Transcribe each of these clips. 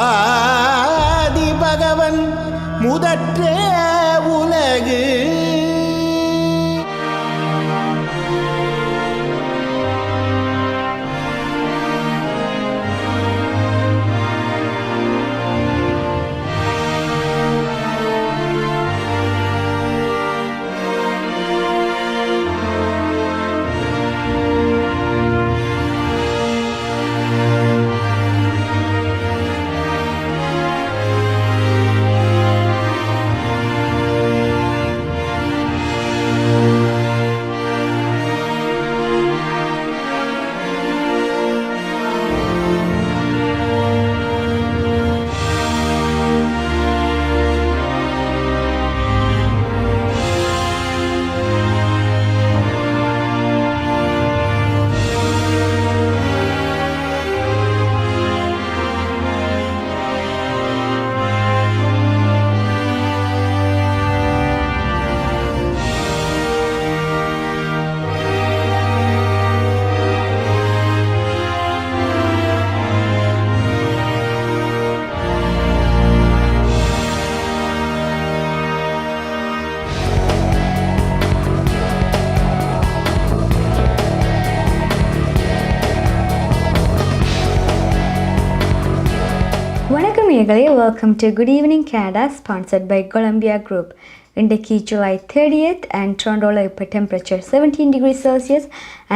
ஆதி பகவன் முதற்றே உலகு வணக்கம் நேயர்களே, welcome to good evening Canada sponsored by Columbia group. இன்றைக்கு ஜூலை 30th அண்ட் டொரண்டோவில் இப்போ temperature 17 degrees Celsius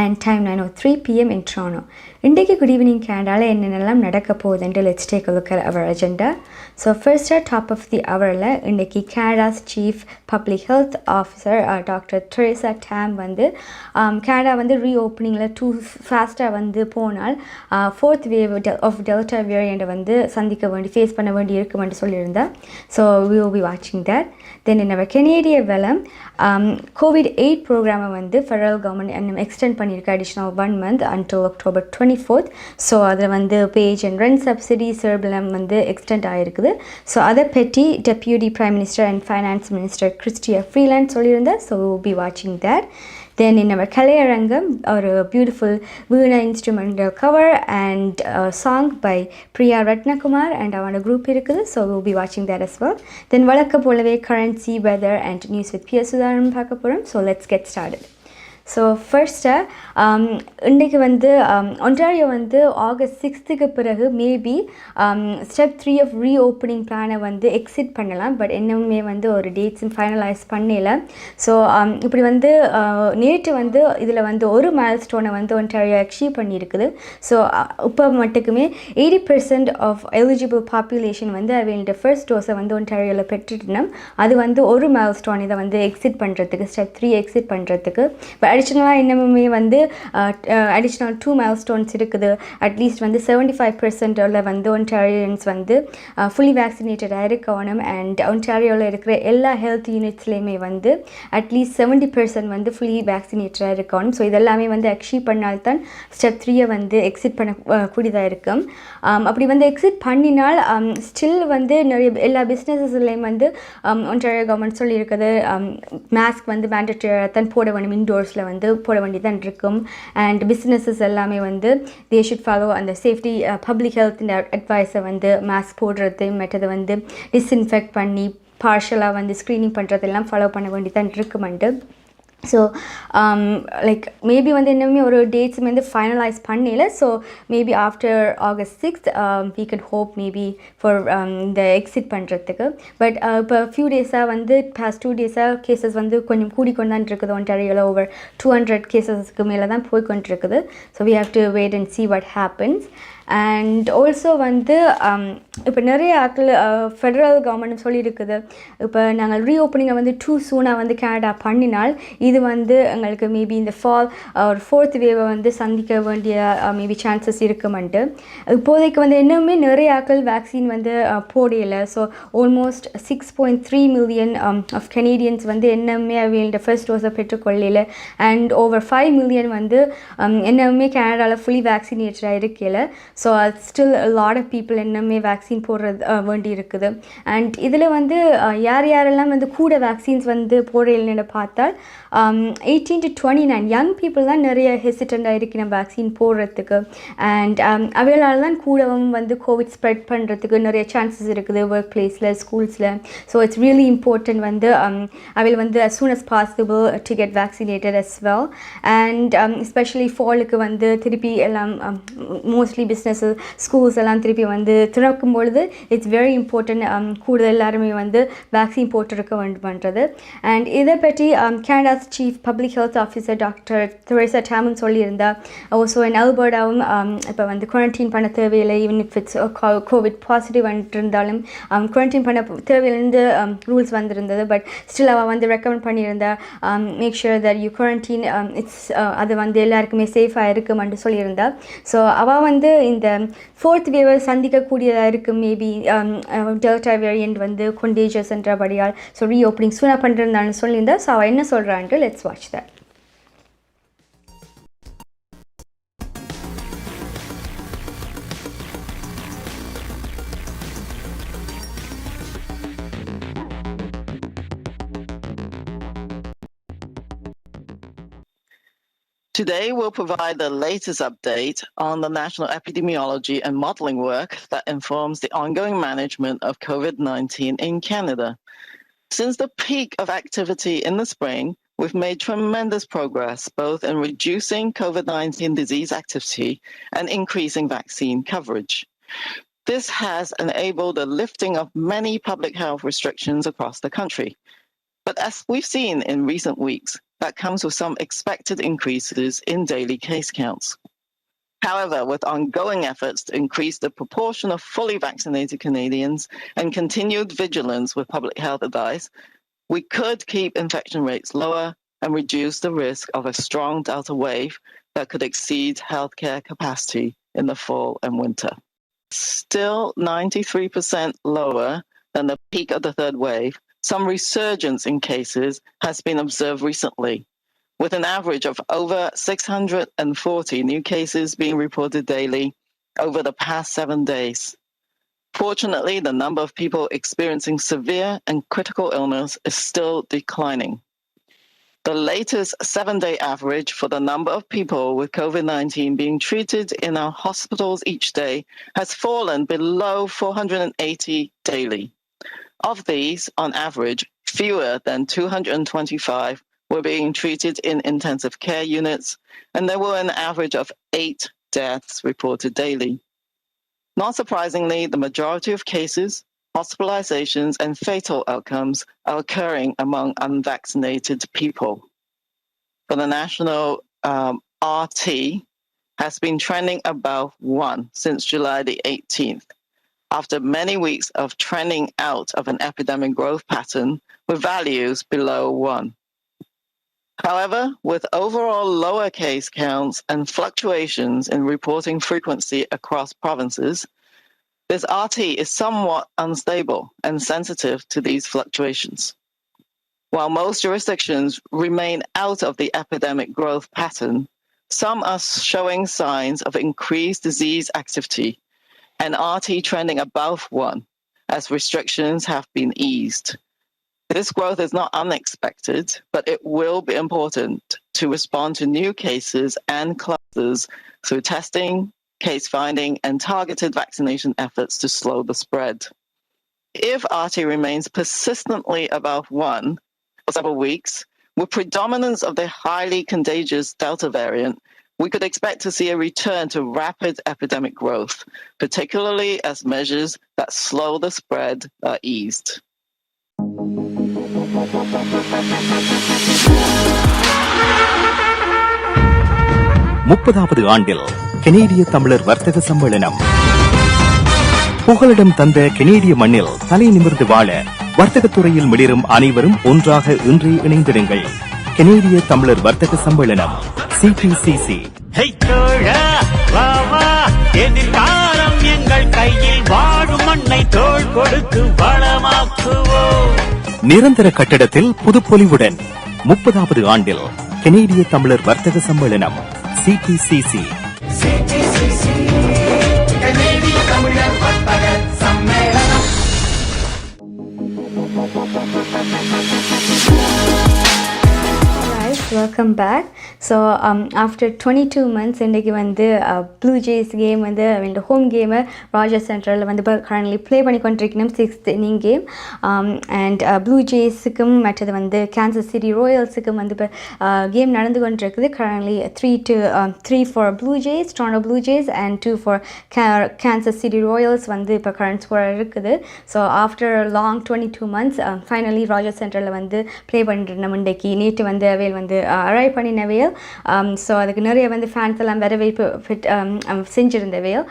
and time 9:03 PM in Toronto. இன்றைக்கு குட் ஈவினிங் கேனடாவில் என்னென்னலாம் நடக்க போகுதுன்ட்டு let's take a look at our agenda. So ஃபர்ஸ்ட்டாக டாப் ஆஃப் தி ஹவரில் இன்றைக்கி Canada's chief public health officer doctor Theresa Tam வந்து கனடா வந்து ரீஓப்பனிங்கில் டூ ஃபாஸ்ட்டாக வந்து போனால் ஃபோர்த் வேவ் ஆஃப் டெல்டா வேரியண்ட்டை வந்து ஃபேஸ் பண்ண வேண்டி இருக்குமென்று சொல்லியிருந்தா. So we will be watching that. Then in our Canadian வெலம் COVID-8 ப்ரோக்ராமை வந்து ஃபெடரல் கவர்மெண்ட் எக்ஸ்டெண்ட் பண்ணியிருக்கு additional 1 month until October 24th. So அதில் வந்து பேஜ் அண்ட் ரெண்ட் சப்சிடி சர்பிளம் வந்து எக்ஸ்டெண்ட் ஆகிருக்குது. ஸோ அதை பற்றி deputy prime minister and finance minister Chrystia Freeland சொல்லியிருந்தார். So we will be watching that. Then in our Kalaiyarangam ஒரு beautiful veena instrumental cover and song by Priya Rathnakumar and அவனோட குரூப் இருக்குது. So we'll be watching that as well. Then வழக்கம் போலவே currency weather and news with பிஎஸ் சுதாரணம் பார்க்க போகிறோம். So let's get started. So ஃபர்ஸ்ட்டாக இன்றைக்கு வந்து ஒன்டாரியோ வந்து August 6th பிறகு மேபி ஸ்டெப் 3 ஆஃப் ரீஓப்பனிங் பிளானை வந்து எக்ஸிட் பண்ணலாம். பட் இன்னுமே வந்து ஒரு டேட்ஸும் ஃபைனலைஸ் பண்ணல. ஸோ இப்படி வந்து நேற்று வந்து இதில் வந்து ஒரு மைல்ஸ்டோனை வந்து ஒன்டாரியோ அச்சீவ் பண்ணியிருக்குது. ஸோ இப்போ மட்டுக்குமே 80% ஆஃப் எலிஜிபிள் பாப்புலேஷன் வந்து அவங்களோட ஃபர்ஸ்ட் டோஸை வந்து ஒன்டாரியோவில் பெற்றுட்டோம். அது வந்து ஒரு மைல்ஸ்டோன் இதை வந்து எக்ஸிட் பண்ணுறதுக்கு ஸ்டெப் 3 எக்ஸிட் பண்ணுறதுக்கு. பட் அடிஷ்னலாக இன்னமுமே வந்து அடிஷ்னல் 2 milestones இருக்குது. அட்லீஸ்ட் வந்து 75% வந்து ஒன்டாரியோன்ஸ் வந்து ஃபுல்லி வேக்சினேட்டடாக இருக்கணும். அண்ட் ஒன்டாரியோவில் இருக்கிற எல்லா ஹெல்த் யூனிட்ஸ்லேயுமே வந்து அட்லீஸ்ட் 70% வந்து ஃபுல்லி வேக்சினேட்டடாக இருக்கணும். ஸோ இதெல்லாமே வந்து அச்சீவ் பண்ணால்தான் ஸ்டெப் 3 வந்து எக்ஸிட் பண்ணக்கூடியதாக இருக்கும். அப்படி வந்து எக்ஸிட் பண்ணினால் ஸ்டில் வந்து நிறைய எல்லா பிஸ்னஸஸ்லேயும் வந்து ஒன்டாரியோ கவர்மெண்ட் சொல்லியிருக்குது மாஸ்க் வந்து மேண்டட்டரியாக தான் போட வேணும், இன்டோர்ஸில் வந்து போட வேண்டியதான் இருக்கும். அண்ட் பிஸ்னஸஸ் எல்லாமே வந்து தே ஷுட் ஃபாலோ அந்த சேஃப்டி பப்ளிக் ஹெல்த் அட்வைஸை வந்து மாஸ்க் போடுறது, மற்றது வந்து டிஸ்இன்ஃபெக்ட் பண்ணி பார்ஷலாக வந்து ஸ்க்ரீனிங் பண்ணுறதெல்லாம் ஃபாலோ பண்ண வேண்டியதான் இருக்குமெண்டு. ஸோ லைக் மேபி வந்து இன்னுமே ஒரு டேட்ஸுமே வந்து ஃபைனலைஸ் பண்ணல. So maybe after August 6th we could hope maybe for இந்த எக்ஸிட் பண்ணுறதுக்கு. பட் இப்போ ஃபியூ டேஸாக வந்து பாஸ்ட் 2 days கேசஸ் வந்து கொஞ்சம் கூடிக்கொண்டு தான் இருக்குது. ஒன்டாரியோவில் over 200 கேசஸ்க்கு மேலே தான் போய்கொண்டு இருக்குது. So we have to wait and see what happens. And also வந்து இப்போ நிறைய ஆட்கள் ஃபெடரல் கவர்மெண்ட் சொல்லியிருக்குது இப்போ நாங்கள் ரீஓப்பனிங்கை வந்து டூ சூனாக வந்து கனடா பண்ணினால் இது வந்து எங்களுக்கு மேபி இந்த ஃபால் ஒரு 4th வேவை வந்து சந்திக்க வேண்டிய மேபி சான்சஸ் இருக்குமெண்டு. இப்போதைக்கு வந்து இன்னுமே நிறைய ஆட்கள் வேக்சின் வந்து போடையில. So almost 6.3 million of Canadians வந்து இன்னுமே அவங்களோட ஃபர்ஸ்ட் டோஸை பெற்றுக்கொள்ளல. அண்ட் over 5 million வந்து இன்னுமே கனடாவில் ஃபுல்லி வேக்சினேட்டடாக இருக்கல. So still lot of people இன்னுமே வேக்சின் போடுறது வேண்டி இருக்குது. அண்ட் இதில் வந்து யாரெல்லாம் வந்து கூட வேக்சின்ஸ் வந்து போடுறீங்கன்னு பார்த்தால் 18 to 29 யங் பீப்புள் தான் நிறைய ஹெசிடண்டாக இருக்கணும் வேக்சின் போடுறதுக்கு. அண்ட் அவைகளால் தான் கூடவும் வந்து கோவிட் ஸ்ப்ரெட் பண்ணுறதுக்கு நிறைய சான்சஸ் இருக்குது ஒர்க் பிளேஸில், ஸ்கூல்ஸில். ஸோ இட்ஸ் ரியலி இம்பார்ட்டன்ட் வந்து அவைகள் வந்து as soon as possible to get vaccinated as well. And especially ஃபாலுக்கு வந்து திருப்பி எல்லாம் மோஸ்ட்லி பிஸ்னஸஸ், ஸ்கூல்ஸ் எல்லாம் திருப்பி வந்து திறக்கும் பொழுது இட்ஸ் வெரி இம்பார்ட்டன்ட் கூட எல்லாருமே வந்து வேக்சின் போட்டிருக்க வேண்டும்ன்றது. அண்ட் இதை பற்றி Canada's chief public health officer doctor Theresa டாமன் சொல்லியிருந்தா. ஸோ இன் அல்பர்டாவும் இப்போ வந்து குவாரண்டைன் பண்ண தேவையில்லை, even if it's covid positive இருந்தாலும் குவாரண்டைன் பண்ண தேவையிலிருந்து ரூல்ஸ் வந்திருந்தது. பட் ஸ்டில் அவள் வந்து ரெக்கமெண்ட் பண்ணியிருந்தா make sure that you quarantine it's அது வந்து எல்லாருக்குமே சேஃபாக இருக்குமென்று சொல்லியிருந்தா. ஸோ அவள் வந்து இந்த 4th வேவை சந்திக்கக்கூடியதாக இருக்குது. மேபி டெல்டா வேரியண்ட் வந்து கொண்டேஜஸ்ன்றபடியால் ஸோ ரீஓப்பனிங் சூனாக பண்ணிருந்தான்னு சொல்லியிருந்தா. ஸோ அவள் என்ன சொல்கிறான்ட்டு let's watch that. Today, we'll provide the latest update on the national epidemiology and modeling work that informs the ongoing management of COVID-19 in Canada. Since the peak of activity in the spring, we've made tremendous progress both in reducing COVID-19 disease activity and increasing vaccine coverage. This has enabled the lifting of many public health restrictions across the country. But as we've seen in recent weeks, that comes with some expected increases in daily case counts. However, with ongoing efforts to increase the proportion of fully vaccinated Canadians and continued vigilance with public health advice, we could keep infection rates lower and reduce the risk of a strong Delta wave that could exceed healthcare capacity in the fall and winter. Still 93% lower than the peak of the third wave, some resurgence in cases has been observed recently, with an average of over 640 new cases being reported daily over the past 7 days. Fortunately, the number of people experiencing severe and critical illness is still declining. The latest 7-day average for the number of people with COVID-19 being treated in our hospitals each day has fallen below 480 daily. Of these, on average, fewer than 225 were being treated in intensive care units, and there were an average of 8 deaths reported daily. Not surprisingly, the majority of cases, hospitalizations, and fatal outcomes are occurring among unvaccinated people. For the national RT has been trending above 1 since July the 18th, after many weeks of trending out of an epidemic growth pattern with values below 1. However, with overall lower case counts and fluctuations in reporting frequency across provinces, this RT is somewhat unstable and sensitive to these fluctuations. While most jurisdictions remain out of the epidemic growth pattern, some are showing signs of increased disease activity and RT trending above 1 as restrictions have been eased. This growth is not unexpected, but it will be important to respond to new cases and clusters through testing, case finding, and targeted vaccination efforts to slow the spread. If RT remains persistently above 1 for several weeks, with predominance of the highly contagious Delta variant, we could expect to see a return to rapid epidemic growth, particularly as measures that slow the spread are eased. முப்பதாவது ஆண்டில் கனேடிய தமிழர் வர்த்தக சம்மேளனம் புகலிடம் தந்த கனேடிய மண்ணில் தலை நிமிர்ந்து வாழ வர்த்தகத்துறையில் மிளிரும் அனைவரும் ஒன்றாக இன்றே இணைந்திருங்கள். கனேடிய தமிழர் வர்த்தக சம்மேளனம் CTCC. எதிர்காலம் எங்கள் கையில் வாழும் மண்ணை தோள் கொடுத்து வளமாக்குவோம். நிரந்தர கட்டடத்தில் புதுப்பொலிவுடன் 30வது ஆண்டில் கனேடிய தமிழர் வர்த்தக சம்மேளனம் CTCC. welcome back. So after 22 months இன்றைக்கு வந்து ப்ளூ ஜேஸ் கேம் வந்து இந்த ஹோம் கேமை ராஜர் சென்ட்ரலில் வந்து இப்போ கரண்ட்லி ப்ளே பண்ணி கொண்டிருக்கணும் 6th inning game. And blue ஜேஸுக்கும் மற்றது வந்து கேன்சஸ் சிட்டி ராயல்ஸுக்கும் வந்து இப்போ கேம் நடந்து கொண்டிருக்குது. Currently 3 for Blue Jays, Toronto Blue Jays and 2 for Kansas City Royals வந்து இப்போ கரண்ட் ஸ்கோர் இருக்குது. So after long 22 months finally Rogers சென்ட்ரலில் வந்து ப்ளே பண்ணிட்டு நம்ம இன்றைக்கு நேற்று வந்து அவையில் வந்து அரைவ் பண்ணினவையல். ஸோ அதுக்கு நிறைய வந்து ஃபேன்ஸ் எல்லாம் வரவேற்பு செஞ்சுருந்தவையல்.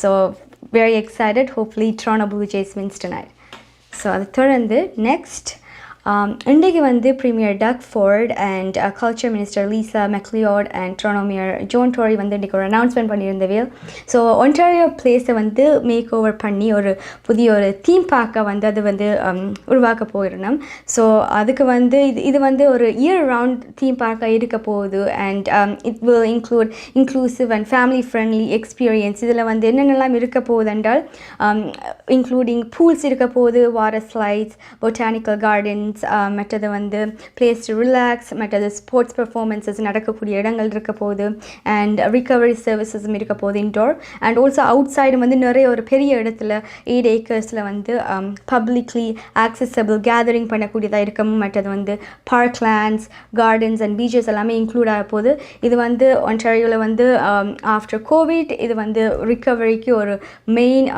So very excited. Hopefully Toronto Blue Jays wins tonight. So அது தொடர்ந்து நெக்ஸ்ட் இன்றைக்கு வந்து premier Doug Ford and culture minister Lisa MacLeod and Toronto mayor John Tory வந்து இன்றைக்கி ஒரு அனௌன்ஸ்மெண்ட் பண்ணியிருந்தவையல். ஸோ ஒன்டாரியோ பிளேஸை வந்து மேக் ஓவர் பண்ணி ஒரு புதிய ஒரு தீம் பார்க்க வந்து அது வந்து உருவாக்க போயிடணும். ஸோ அதுக்கு வந்து இது வந்து ஒரு இயர் ரவுண்ட் தீம் பார்க்க இருக்க போகுது. And it will inclusive and family friendly experience. இதில் வந்து என்னென்னலாம் இருக்க போகுது என்றால் இன்க்ளூடிங் பூல்ஸ் இருக்க போகுது, வாட்டர் ஸ்லைட்ஸ், பொட்டானிக்கல் கார்டன்ஸ், மற்றது வந்து பிளேஸ் டு ரிலாக்ஸ், மற்றது ஸ்போர்ட்ஸ் பெர்ஃபார்மன்ஸஸ் நடக்கக்கூடிய இடங்கள் இருக்க போகுது. அண்ட் ரிகவரி சர்வீசஸும் இருக்க போகுது indoor. And also out side வந்து நிறைய ஒரு பெரிய இடத்துல 8 acres வந்து பப்ளிக்லி ஆக்சசபிள் கேதரிங் பண்ணக்கூடியதாக இருக்கும். மற்றது வந்து park lands, gardens and beaches எல்லாமே இன்க்ளூட் ஆக போகுது. இது வந்து ஒன்டாரியோவில் வந்து ஆஃப்டர் கோவிட் இது வந்து ரிகவரிக்கு ஒரு மெயின்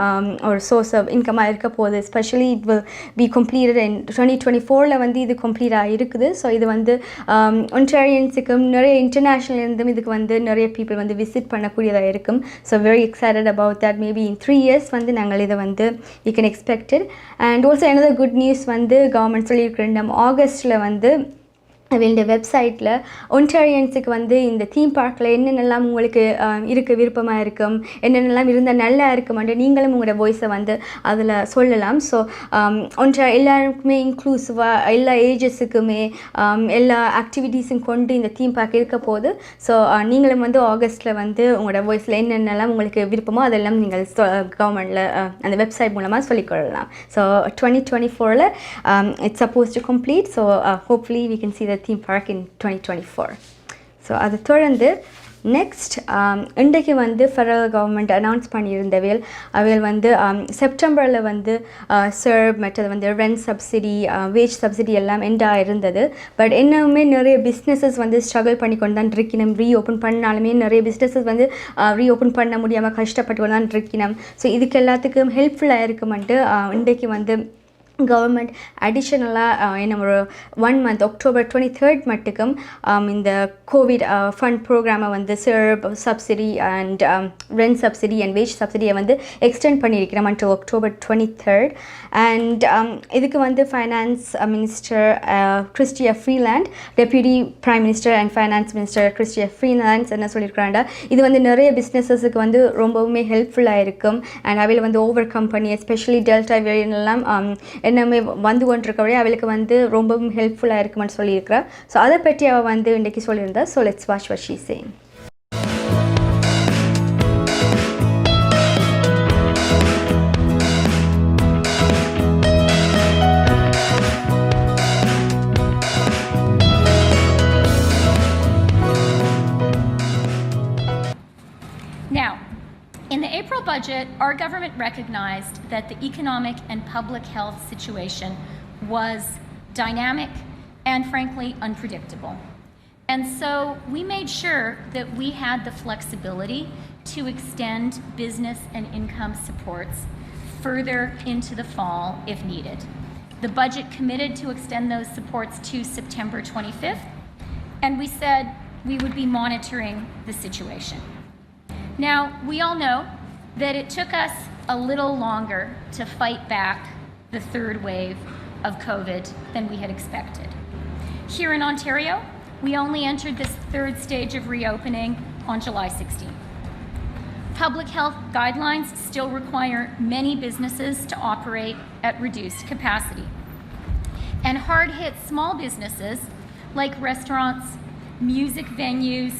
ஒரு சோர்ஸ் ஆஃப் இன்கமாக இருக்க போகுது. Especially it will be completed இன் 2024 வந்து இது கம்ப்ளீட்டாக இருக்குது. ஸோ இது வந்து ஒன்டாரியன்ஸுக்கும் நிறைய இன்டர்நேஷ்னல் இருந்தும் இதுக்கு வந்து நிறைய பீப்புள் வந்து விசிட் பண்ணக்கூடியதாக இருக்கும். So very excited about that. Maybe in 3 years வந்து நாங்கள் இதை வந்து you can expected. And also another good news வந்து கவர்மெண்ட் சொல்லியிருக்கிறேன். நம்ம ஆகஸ்ட்டில் வந்து அவங்களுடைய வெப்சைட்டில் ஒன்டாரியன்ஸுக்கு வந்து இந்த தீம் பார்க்கில் என்னென்னலாம் உங்களுக்கு இருக்க விருப்பமாக இருக்கும், என்னென்னலாம் இருந்தால் நல்லா இருக்குமென்று நீங்களும் உங்களோட வாய்ஸை வந்து அதில் சொல்லலாம். ஸோ எல்லாருக்குமே இன்க்ளூசிவாக எல்லா ஏஜஸுக்குமே எல்லா ஆக்டிவிட்டீஸும் கொண்டு இந்த தீம் பார்க் இருக்க போகுது. ஸோ நீங்களும் வந்து ஆகஸ்ட்டில் வந்து உங்களோட வாய்ஸில் என்னென்னலாம் உங்களுக்கு விருப்பமோ அதெல்லாம் நீங்கள் கவர்மெண்டில் அந்த வெப்சைட் மூலமாக சொல்லிக்கொள்ளலாம். So 2024 it's supposed to complete. So hopefully we can see the theme park in 2024. So அது தொடர்ந்து நெக்ஸ்ட் இன்றைக்கு வந்து ஃபெடரல் கவர்மெண்ட் அனௌன்ஸ் பண்ணியிருந்தவையில் அவையில் வந்து செப்டம்பரில் வந்து சர்வ் மற்றது வந்து ரெண்ட் சப்சிடி, வேஜ் சப்சிடி எல்லாம் எண்டாக இருந்தது. பட் இன்னுமே நிறைய பிஸ்னஸஸ் வந்து ஸ்ட்ரகிள் பண்ணி கொண்டு தான் இருக்கணும். ரீஓப்பன் பண்ணாலுமே நிறைய பிஸ்னஸஸ் வந்து ரீஓப்பன் பண்ண முடியாமல் கஷ்டப்பட்டு கொண்டு தான் இருக்கணும். ஸோ இதுக்கு எல்லாத்துக்கும் ஹெல்ப்ஃபுல்லாக இருக்குமென்ட்டு இன்றைக்கு வந்து கவர்மெண்ட் அடிஷ்னலாக என்ன ஒரு 1 month அக்டோபர் 23rd மட்டுக்கும் இந்த கோவிட் ஃபண்ட் ப்ரோக்ராமை வந்து subsidy and rent subsidy and wage சப்சிடியை வந்து எக்ஸ்டெண்ட் பண்ணியிருக்கிறோம் அன்டில் அக்டோபர் 23rd. அண்ட் இதுக்கு வந்து finance minister Chrystia Freeland, deputy prime minister and finance minister Chrystia Freeland's என்ன சொல்லியிருக்கிறாண்டா, இது வந்து நிறைய பிஸ்னஸஸுக்கு வந்து ரொம்பவுமே ஹெல்ப்ஃபுல்லாக இருக்கும். அண்ட் அவையில் வந்து over company especially delta variant எல்லாம் என்னமே வந்து கொண்டிருக்கவரை அவளுக்கு வந்து ரொம்பவும் ஹெல்ப்ஃபுல்லாக இருக்குமென்னு சொல்லியிருக்கிறா. ஸோ அதை பற்றி அவள் வந்து இன்றைக்கி சொல்லியிருந்தா. So let's watch what she saying. Now, in the April budget, our government recognized that the economic and public health situation was dynamic and frankly unpredictable. And so we made sure that we had the flexibility to extend business and income supports further into the fall if needed. The budget committed to extend those supports to September 25th, and we said we would be monitoring the situation. Now, we all know that it took us a little longer to fight back the third wave of COVID than we had expected. Here in Ontario, we only entered this third stage of reopening on July 16th. Public health guidelines still require many businesses to operate at reduced capacity. And hard-hit small businesses like restaurants, music venues,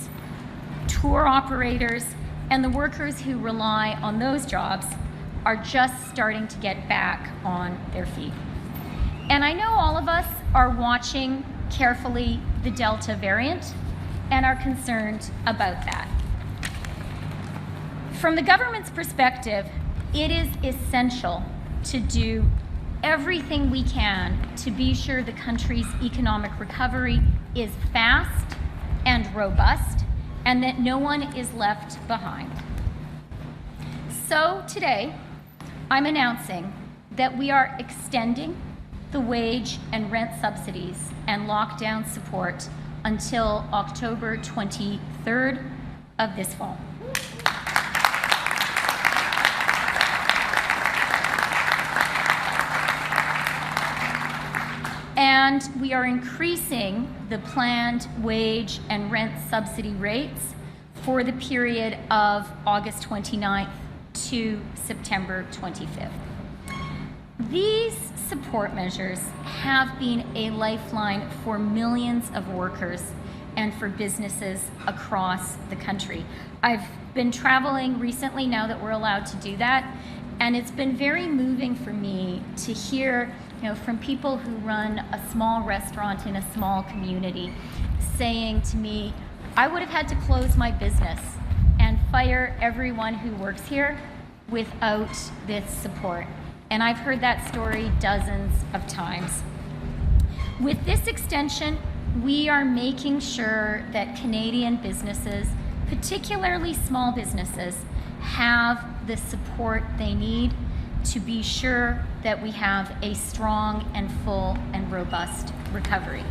tour operators, and the workers who rely on those jobs are just starting to get back on their feet. And I know all of us are watching carefully the Delta variant and are concerned about that. From the government's perspective, it is essential to do everything we can to be sure the country's economic recovery is fast and robust and that no one is left behind. So today, I'm announcing that we are extending the wage and rent subsidies and lockdown support until October 23rd of this fall. And we are increasing the planned wage and rent subsidy rates for the period of August 29th to September 25th. These support measures have been a lifeline for millions of workers and for businesses across the country. I've been traveling recently now that we're allowed to do that, and it's been very moving for me to hear from people who run a small restaurant in a small community saying to me, I would have had to close my business and fire everyone who works here without this support. And I've heard that story dozens of times. With this extension, we are making sure that Canadian businesses, particularly small businesses, have the support they need to be sure that we have a strong and full and robust recovery.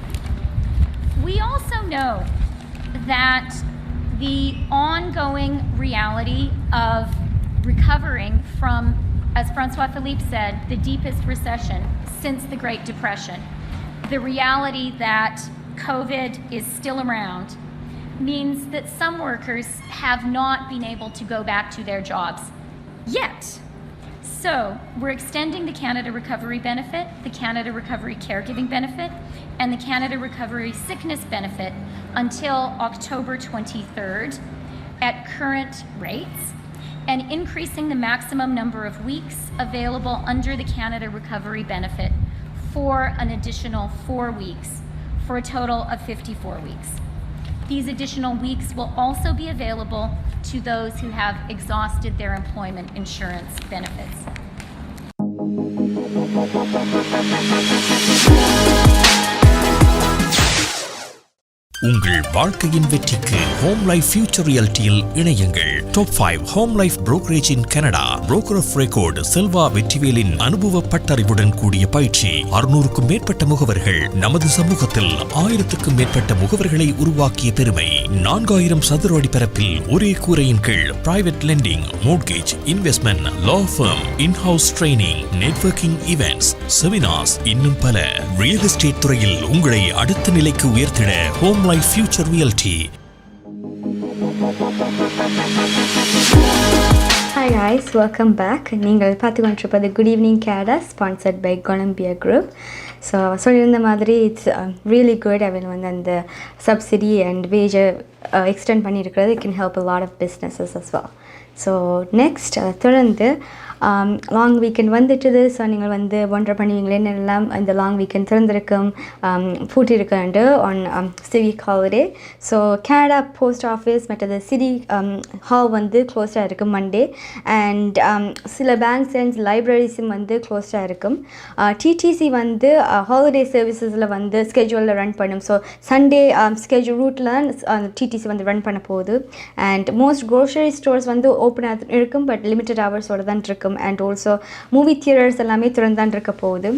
We also know that the ongoing reality of recovering from, as Francois Philippe said, the deepest recession since the Great Depression, the reality that COVID is still around, means that some workers have not been able to go back to their jobs yet. So we're extending the Canada Recovery Benefit, the Canada Recovery Caregiving Benefit, and the Canada Recovery Sickness Benefit until October 23rd at current rates, and increasing the maximum number of weeks available under the Canada Recovery Benefit for an additional 4 weeks, for a total of 54 weeks. These additional weeks will also be available to those who have exhausted their employment insurance benefits. உங்கள் வாழ்க்கையின் வெற்றிக்கு Home life Future ரியாலிட்டியில் இணையுங்கள். Top 5 Home Life brokerage in Canada. Broker of record Selva வெற்றிவேலின் அனுபவ பட்டறிவுடன் கூடிய பயிற்சி. 600க்கும் மேற்பட்ட முகவர்கள் நமது சமூகத்தில் 1000க்கும் மேற்பட்ட முகவர்களை உருவாக்கிய பெருமை. 4000 சதுர அடி பரப்பில் ஒரே கூரையின் கீழ் private lending, mortgage, investment, law firm, in house training, networking events, seminars, இன்னும் பல. ரியல் எஸ்டேட் துறையில் உங்களை அடுத்த நிலைக்கு உயர்த்திட Home life Future Reality. Hi guys, welcome back. நீங்கள் பார்த்து கொண்டிருப்பது good evening Canada sponsored by Columbia group. So சொல்லியிருந்த மாதிரி இட்ஸ் ரியலி குட். அவன் வந்து அந்த சப்சிடி அண்ட் வேஜை எக்ஸ்டெண்ட் பண்ணியிருக்கிறது. It can help a lot of businesses as well. So next தொடர்ந்து லாங் வீக்கெண்ட் வந்துட்டுது. ஸோ நீங்கள் வந்து ஒன்றரை பண்ணுவீங்களே என்னெல்லாம் இந்த லாங் வீக்கெண்ட் திறந்திருக்கும் பூட்டியிருக்காண்டு on civic holiday. So Canada Post office மற்றது சிட்டி ஹால் வந்து க்ளோஸ்டாக இருக்கும் மண்டே. அண்ட் சில பேங்க்ஸ் அண்ட் லைப்ரரிஸும் வந்து க்ளோஸ்டாக இருக்கும். டிடிசி வந்து ஹாலிடே சர்வீசஸில் வந்து ஸ்கெட்யூலில் ரன் பண்ணும். ஸோ சண்டே ஸ்கெட்யூல் ரூட்டில் டிடிசி வந்து ரன் பண்ண போகுது. அண்ட் மோஸ்ட் க்ரோசரி ஸ்டோர்ஸ் வந்து ஓப்பனாக இருக்கும், பட் லிமிட்டட் ஹவர்ஸோடு தான் இருக்கும். அண்ட் ஆல்சோ மூவி தியேட்டர்ஸ் எல்லாமே திறந்தான் இருக்க போகுது.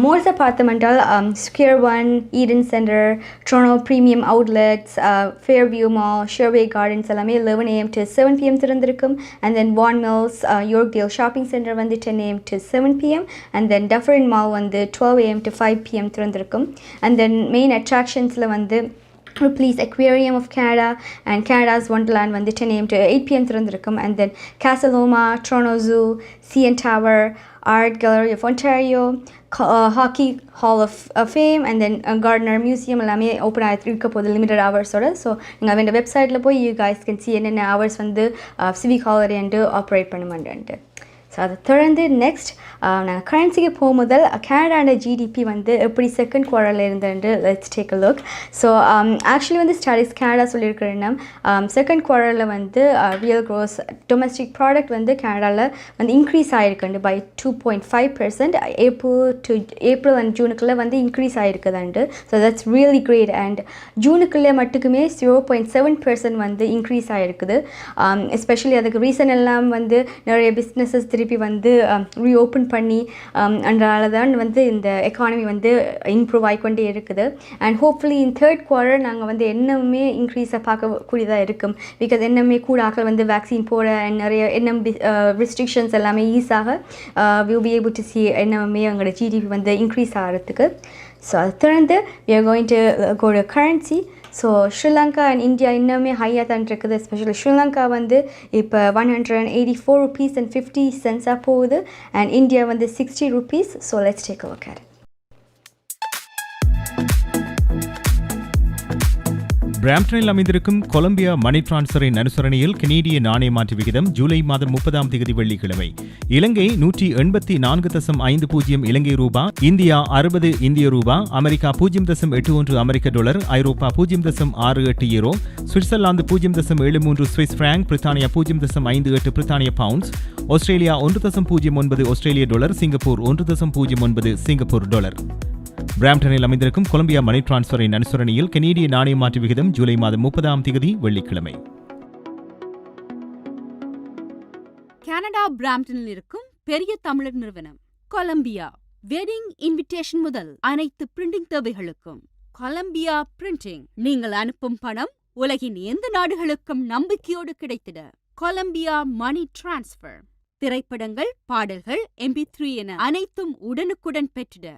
மோர்ஸை பார்த்தோம்னால் Square 1, Eaton Centre, Toronto Premium Outlets, Fairview Mall, Sherway Gardens எல்லாமே 11 AM to 7 PM திறந்திருக்கும். And then Vaughan Mills Yorkdale shopping centre வந்து 10 AM to 7 PM. And then Dufferin Mall வந்து 12 AM to 5 PM திறந்திருக்கும். அண்ட் தென் மெயின் அட்ராக்ஷன்ஸில் வந்து Ripley's Aquarium of Canada and Canada's Wonderland வந்து 10 AM to 8 PM திறந்திருக்கும். And then Casaloma, Toronto Zoo, CN Tower, Art Gallery of Ontario, Hockey Hall of Fame, and then Gardner Museum எல்லாமே open ஆகிருக்க போகுது limited ஹவர்ஸோட. So நீங்கள் அவன் வெப்சைட்டில் போய் you guys can see என்னென்ன hours வந்து சிவிக் ஹாலிடே வந்து ஆப்ரேட் பண்ணுமான்ட்டு. ஸோ அதை தொடர்ந்து நெக்ஸ்ட் நாங்கள் கரன்சிக்கு போகும்போது கனடாவோட ஜிடிபி வந்து எப்படி செகண்ட் குவார்டரில் இருந்துட்டு let's take a look. So actually வந்து ஸ்டடீஸ் கனடா சொல்லியிருக்கிறேன்னா செகண்ட் குவார்டரில் வந்து ரியல் க்ரோஸ் டொமஸ்டிக் ப்ராடக்ட் வந்து கனடாவில் வந்து இன்க்ரீஸ் ஆகிருக்குண்டு பை 2.5%. ஏப்ரல் அண்ட் ஜூனுக்குள்ளே வந்து இன்க்ரீஸ் ஆகிருக்குதுண்டு. So that's really great. And ஜூனுக்குள்ளே மட்டுக்குமே 0.7% வந்து இன்க்ரீஸ் ஆகிருக்குது. எஸ்பெஷலி அதுக்கு ரீசன் எல்லாம் வந்து நிறைய பிஸ்னஸஸ் திருப்பி வந்து ரீஓப்பன் பண்ணி அதனால தான் வந்து இந்த எக்கானமி வந்து இம்ப்ரூவ் ஆகிக்கொண்டே இருக்குது. And hopefully in third quarter நாங்கள் வந்து என்னமே இன்க்ரீஸாக பார்க்கக்கூடியதாக இருக்கும். பிகாஸ் என்னமே கூட ஆக்கள் வந்து வேக்சின் போட நிறைய ரெஸ்ட்ரிக்ஷன்ஸ் எல்லாமே ஈஸாக will be able to see என்னமே எங்களோட ஜிடிபி வந்து இன்க்ரீஸ் ஆகிறதுக்கு. ஸோ அது தொடர்ந்து we are going to go to currency. So Sri Lanka and India இன்னுமே ஹையாக தான் இருக்குது. எஸ்பெஷலி ஸ்ரீலங்கா வந்து இப்போ 184 rupees and 50 cents போகுது. அண்ட் இந்தியா வந்து 60 rupees. So let's take a look at it. பிராம்ப்டனில் அமைந்திருக்கும் கொலம்பியா மணி டிரான்ஸ்ஃபரின் அனுசரணையில் கனேடிய நாணய மாற்று விகிதம் ஜூலை மாதம் 30 வெள்ளிக்கிழமை இலங்கை 184.50 இலங்கை ரூபா, இந்தியா 60 இந்திய ரூபா, அமெரிக்கா 0.81 அமெரிக்க டாலர், ஐரோப்பா 0.68 யூரோ, சுவிட்சர்லாந்து 0.73 சுவிஸ் பிராங்க், பிரித்தானியா 0.58 பிரித்தானிய பவுண்ட்ஸ், ஆஸ்திரேலியா 1.09 ஆஸ்திரேலிய டாலர், சிங்கப்பூர் 1.09 சிங்கப்பூர் டாலர். பிராம்ப்டனில் அமைந்திருக்கும் கொலம்பியா மணி டிரான்ஸ்ஃபரின் அனுசரணையில் கனேடிய நாணய மாற்று விகிதம் ஜூலை மாதம் 30 வெள்ளிக்கிழமை. கனடா பிராம்ப்டனில் இருக்கும் பெரிய தமிழர் நிறுவனம் கொலம்பியா வெட்டிங் இன்விடேஷன் முதல் அனைத்து பிரிண்டிங் தேவைகளுக்கும் கொலம்பியா பிரிண்டிங். நீங்கள் அனுப்பும் பணம் உலகின் எந்த நாடுகளுக்கும் நம்பிக்கையோடு கிடைத்திட கொலம்பியா மணி டிரான்ஸ்ஃபர். திரைப்படங்கள், பாடல்கள், MP3 என அனைத்தும் உடனுக்குடன் பெற்றிட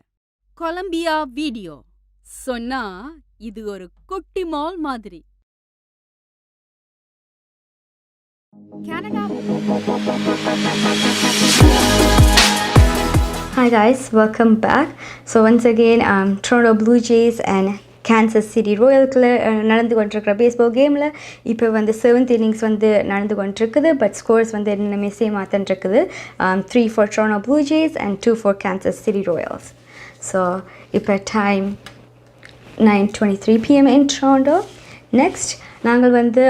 கொலம்பியா வீடியோ. சொன்னா இது ஒரு குட்டி மால் மாதிரி. Canada. Hi guys, welcome back. So once again, Toronto Blue Jays and Kansas City Royals நடந்து கொண்டிருக்கிற பேஸ்பால் கேமில் இப்போ வந்து 7th innings வந்து நடந்து கொண்டிருக்குது. பட் ஸ்கோர்ஸ் வந்து என்னமே சேமாக தான் இருக்குது. 3 for Toronto Blue Jays and 2 for Kansas City Royals. So இப்போ time 9:23 PM in Toronto. Next நாங்கள் வந்து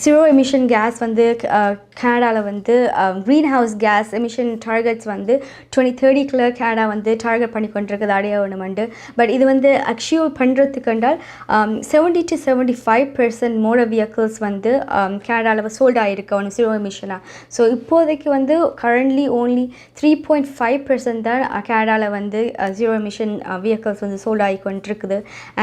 ஜீரோ எமிஷன் கேஸ் வந்து கனடாவில் வந்து green house case emission targets வந்து 2030 கனடா வந்து டார்கெட் பண்ணி கொண்டிருக்குது அடையாளமண்டு. பட் இது வந்து அச்சீவ் பண்ணுறதுக்கு என்றால் 70 to 75% மோட்டர் வெஹிக்கிள்ஸ் வந்து கனடாவில் சோல்ட் ஆகிருக்கு ஜீரோ எமிஷனாக. ஸோ இப்போதைக்கு வந்து கரண்ட்லி ஓன்லி 3.5% தான் கனடாவில் வந்து ஜீரோ எமிஷன் வெஹிக்கிள்ஸ் வந்து சோல்ட் ஆகி கொண்டிருக்குது.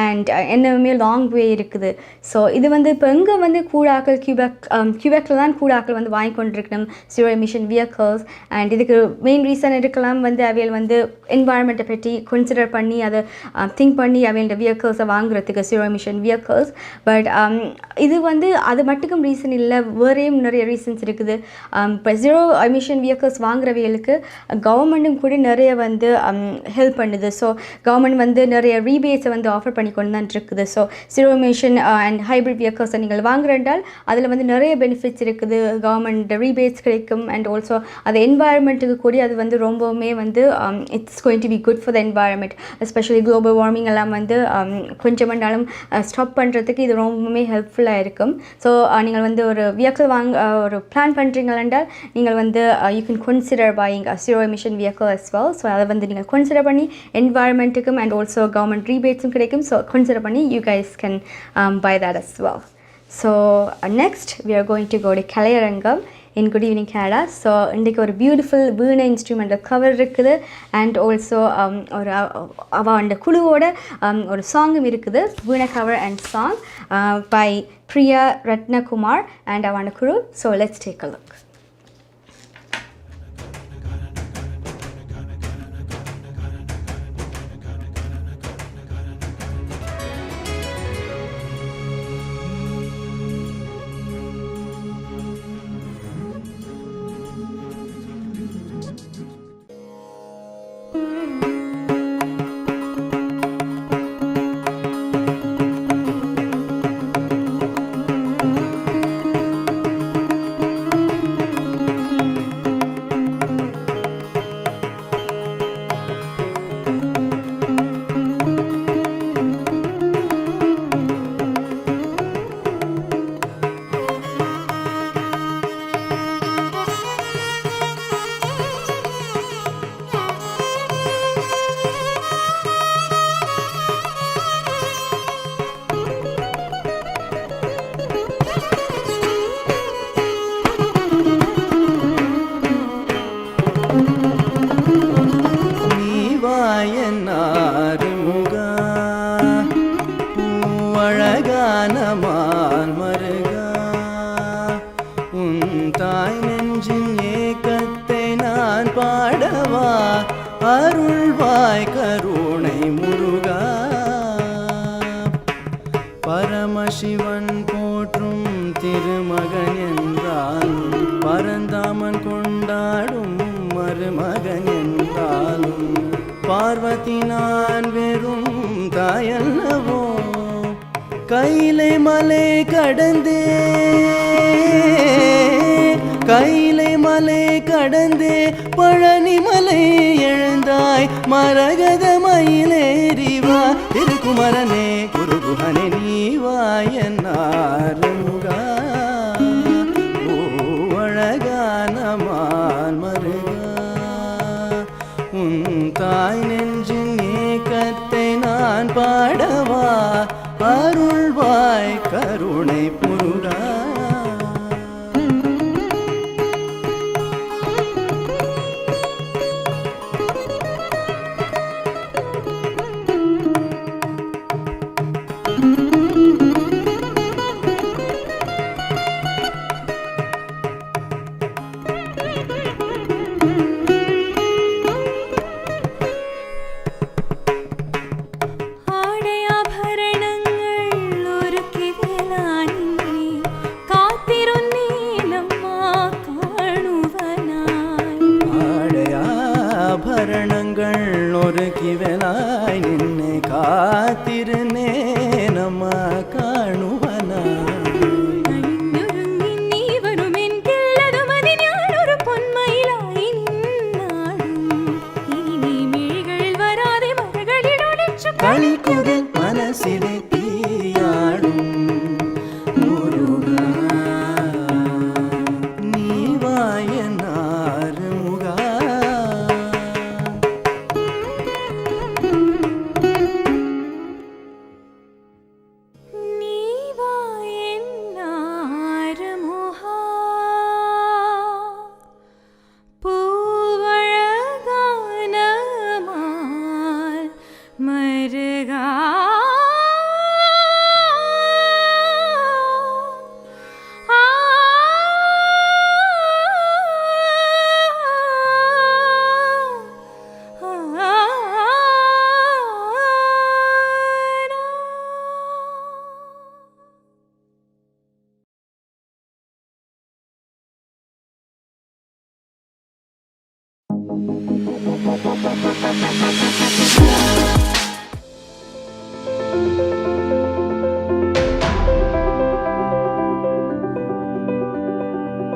அண்ட் என்னவுமே லாங் வே இருக்குது. ஸோ இது வந்து இப்போ எங்கே வந்து கூடாக்கள் கியூபெக்கில் தான் கூடாக்கள் வந்து வாங்கி கொண்டிருக்கணும் ஜீரோ எமிஷன் வெஹிக்கிள்ஸ். அண்ட் இதுக்கு மெயின் ரீசன் இருக்கலாம் வந்து அவையில் வந்து என்வாயர்மெண்ட்டை பற்றி கன்சிடர் பண்ணி அதை திங்க் பண்ணி அவையோட வெஹிக்கிள்ஸை வாங்குறதுக்கு ஜீரோ எமிஷன் வெஹிக்கிள்ஸ். பட் இது வந்து அது மட்டுக்கும் ரீசன் இல்லை, வேறையும் நிறைய ரீசன்ஸ் இருக்குது. இப்போ ஜீரோ எமிஷன் வெஹிக்கிள்ஸ் வாங்குறவைகளுக்கு கவர்மெண்ட்டும் கூட நிறைய வந்து ஹெல்ப் பண்ணுது. ஸோ கவர்மெண்ட் வந்து நிறைய ரீபேட்ஸை வந்து ஆஃபர் பண்ணி கொண்டு தான் இருக்குது. So zero emission and hybrid வெஹிக்கிள்ஸை நீங்கள் வாங்குறதால் அதில் வந்து நிறைய பெனிஃபிட்ஸ் இருக்குது. கவர்மெண்ட் ரீபேட்ஸ் கிடைக்கும். அண்ட் ஆல்சோ அது என்வாயர்மெண்ட்டுக்கு கூட அது வந்து ரொம்பவுமே வந்து it's going to be good for the environment. Especially global warming எல்லாம் வந்து கொஞ்சம் பண்ணாலும் ஸ்டாப் பண்ணுறதுக்கு இது ரொம்பவுமே ஹெல்ப்ஃபுல்லாக இருக்கும். ஸோ நீங்கள் வந்து ஒரு வெஹிக்கிள் ஒரு பிளான் பண்ணுறீங்கள் என்றால் நீங்கள் வந்து you can consider buying zero emission vehicle as well. So அதை வந்து நீங்கள் கன்சிடர் பண்ணி என்வாயர்மெண்ட்டுக்கும் அண்ட் ஆல்சோ கவர்மெண்ட் ரீபேட்ஸும் கிடைக்கும். ஸோ கன்சிடர் பண்ணி you guys can buy that as well. So next we are going to go to Kalayarangam in Good Evening Canada. So இன்றைக்கு ஒரு பியூட்டிஃபுல் வீணை இன்ஸ்ட்ருமெண்ட் கவர் இருக்குது. அண்ட் ஆல்சோ ஒரு அவன் குழுவோட ஒரு சாங்கும் இருக்குது, veena cover and song by Priya Rathnakumar and அவன் குழு. So let's take a look. உன் தாய் நெஞ்சின் ஏக்கத்தை நான் பாடவா அருள்வாய் கருணை முருகா பரமசிவன் போற்றும் திருமகன் என்றாலும் பரந்தாமன் கொண்டாடும் மருமகன் என்றாலும் பார்வதி நான் வெறும் தாயல்லவோ கைலை மலை கடந்தே கைலை மலை கடந்தே பழனி மலை எழுந்தாய் மரகத மயிலேறிவா திருக்குமரனே குருகுஹனே நீவாயன்னாருமுகா ஓ அழகான மால் மருகா உன் தாய் நெஞ்சின் ஏக்கத்தை நான் பாடவா அருள்வாய் கருணை முருகா கிவனாய் நின்னை காத்திருந்தே நம்ம காணுவனாய் நீ வரும் என் கில்லதுமதி நான் ஒரு பொன்மயிலாய் நின்னாடும் இனி மிழிகள் வராதே மரகளிடொழிச்சு களிக்குதில் மனசிலே தீயாடும் முருகா நீ வாயனாறு முகா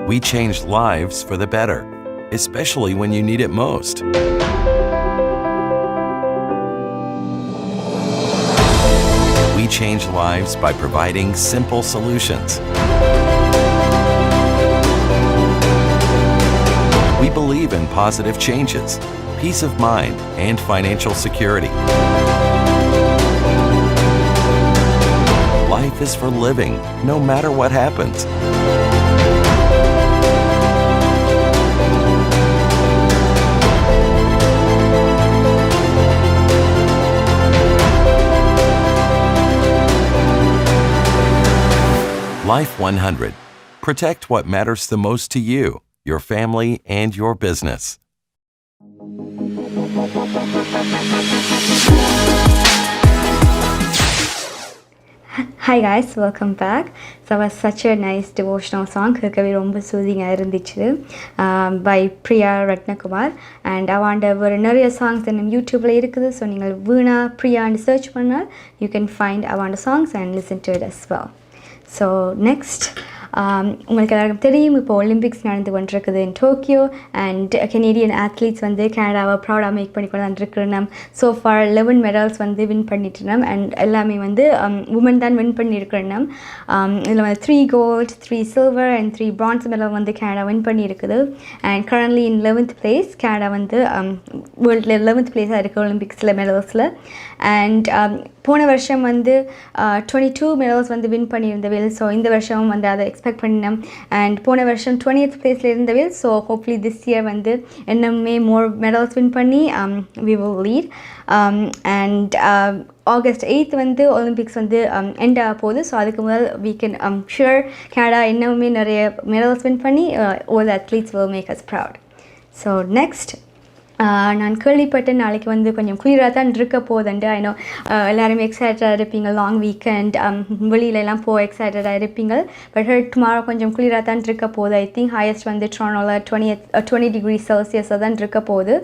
We changed lives for the better, especially when you need it most. We change lives by providing simple solutions. We believe in positive changes, peace of mind, and financial security. Life is for living, no matter what happens. Life 100. Protect what matters the most to you, your family, and your business. Hi guys, welcome back. So it was such a nice devotional song. கேட்கவே ரொம்ப சூதிங்காக இருந்துச்சு by Priya Ratnakumar. And I wonder நிறைய songs நம்ம யூடியூப்ல இருக்குது. So நீங்கள் வீணா பிரியான்னு search பண்ணால் you can find Awanda songs and listen to it as well. So next, உங்களுக்கு எல்லாருக்கும் தெரியும் இப்போ ஒலிம்பிக்ஸ் நடந்து கொண்டிருக்குது in Tokyo and Canadian athletes வந்து கனடாவை ப்ரௌடாக மேக் பண்ணி கொண்டு வந்துருக்கிறோம். ஸோ ஃபார் 11 மெடல்ஸ் வந்து வின் பண்ணிட்டுனோம் அண்ட் எல்லாமே வந்து உமன் தான் வின் பண்ணியிருக்கிறோம். இதில் வந்து 3 gold 3 silver and 3 bronze medal வந்து கனடா வின் பண்ணியிருக்குது. And currently in 11th place Canada வந்து வேர்ல்டில் 11th பிளேஸாக இருக்குது ஒலிம்பிக்ஸில் மெடல்ஸில். அண்ட் போன வருஷம் வந்து 22 மெடல்ஸ் வந்து வின் பண்ணியிருந்தவை. ஸோ இந்த வருஷம் வந்து அதை எக்ஸ்பெக்ட் பண்ணினோம். அண்ட் போன வருஷம் 20th பிளேஸில் இருந்தவில். ஸோ ஹோப்ஃபுல்லி திஸ் இயர் வந்து இன்னுமே மோர் மெடல்ஸ் வின் பண்ணி we will lead. And August 8th வந்து ஒலிம்பிக்ஸ் வந்து எண்ட் ஆக போகுது. ஸோ அதுக்கு முதல் we can sure கனடா இன்னுமே நிறைய மெடல்ஸ் வின் பண்ணி all athletes will make us proud. So next நான் கேள்விப்பட்டேன் நாளைக்கு வந்து கொஞ்சம் குளிராக தான் இருக்க போகுதுண்டு. ஐநோ எல்லாருமே எக்ஸைட்டடாக இருப்பீங்க, லாங் வீக்கெண்ட் வெளியிலலாம் போக எக்ஸைட்டடாக இருப்பீங்க. பட் டுமாரோ கொஞ்சம் குளிராக தான் இருக்க போகுது. ஐ திங்க் ஹையஸ்ட் வந்து டொரண்டோவில் 20 degrees Celsius தான் இருக்க போகுது.